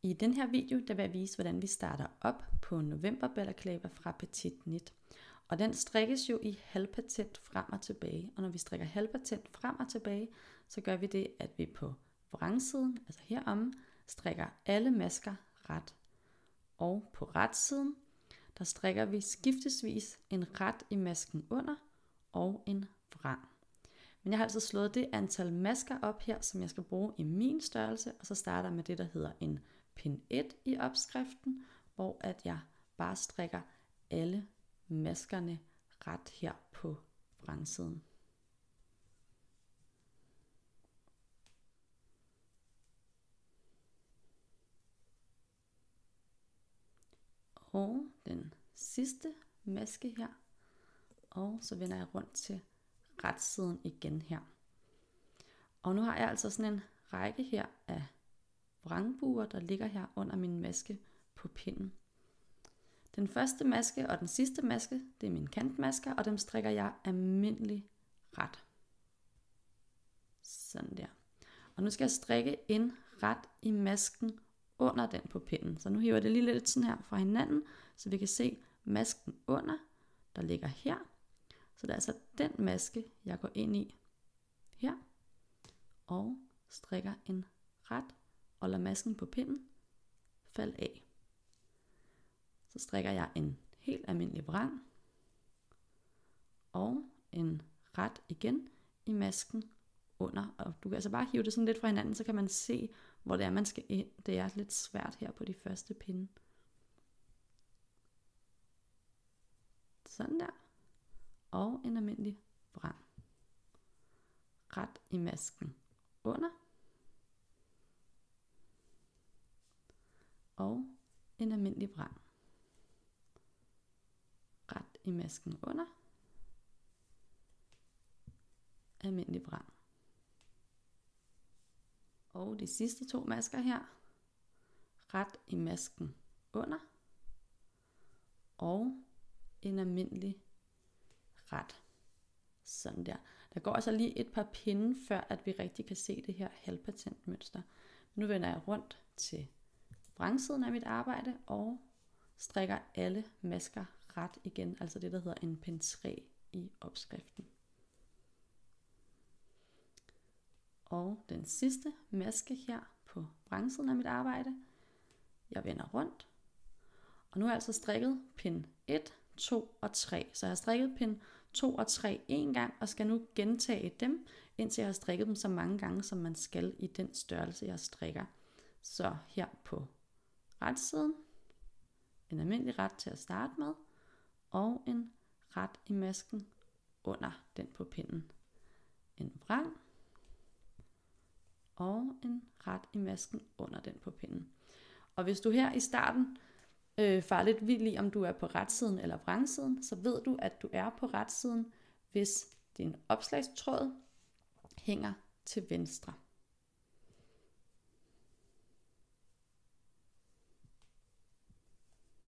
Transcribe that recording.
I den her video der vil jeg vise, hvordan vi starter op på novemberbalaclava fra Petit Knit. Og den strikkes jo i halvpatent frem og tilbage. Og når vi strikker halvpatent frem og tilbage, så gør vi det, at vi på vrangsiden, altså heromme, strikker alle masker ret. Og på retsiden, der strikker vi skiftesvis en ret i masken under og en vrang. Men jeg har altså slået det antal masker op her, som jeg skal bruge i min størrelse, og så starter jeg med det, der hedder en pin 1 i opskriften, hvor at jeg bare strikker alle maskerne ret her på vrangsiden. Og den sidste maske her, og så vender jeg rundt til retsiden igen her. Og nu har jeg altså sådan en række her af vrangbuer, der ligger her under min maske på pinden. Den første maske og den sidste maske, det er mine kantmasker, og dem strikker jeg almindelig ret. Sådan der. Og nu skal jeg strikke en ret i masken under den på pinden. Så nu hiver jeg det lige lidt sådan her fra hinanden, så vi kan se masken under, der ligger her. Så det er altså den maske, jeg går ind i her, og strikker en ret, og lader masken på pinden falde af. Så strikker jeg en helt almindelig vrang, og en ret igen i masken under. Og du kan altså bare hive det sådan lidt fra hinanden, så kan man se, hvor det er, man skal ind. Det er lidt svært her på de første pinde. Sådan der. Og en almindelig vrang. Ret i masken under. Og en almindelig vrang. Ret i masken under. Almindelig vrang. Og de sidste to masker her. Ret i masken under. Og en almindelig ret. Sådan der. Der går altså lige et par pinde, før at vi rigtig kan se det her halvpatent mønster. Nu vender jeg rundt til vrangsiden af mit arbejde og strikker alle masker ret igen, altså det der hedder en pin 3 i opskriften. Og den sidste maske her på vrangsiden af mit arbejde, jeg vender rundt, og nu har jeg altså strikket pin 1, 2 og 3, så jeg har strikket pin 2 og 3 en gang, og skal nu gentage dem, indtil jeg har strikket dem så mange gange, som man skal i den størrelse, jeg strikker. Så her på retsiden, en almindelig ret til at starte med, og en ret i masken under den på pinden. En vrang, og en ret i masken under den på pinden. Og hvis du her i starten farer lidt vild i, om du er på retsiden eller vrangsiden, så ved du, at du er på retsiden, hvis din opslagstråd hænger til venstre.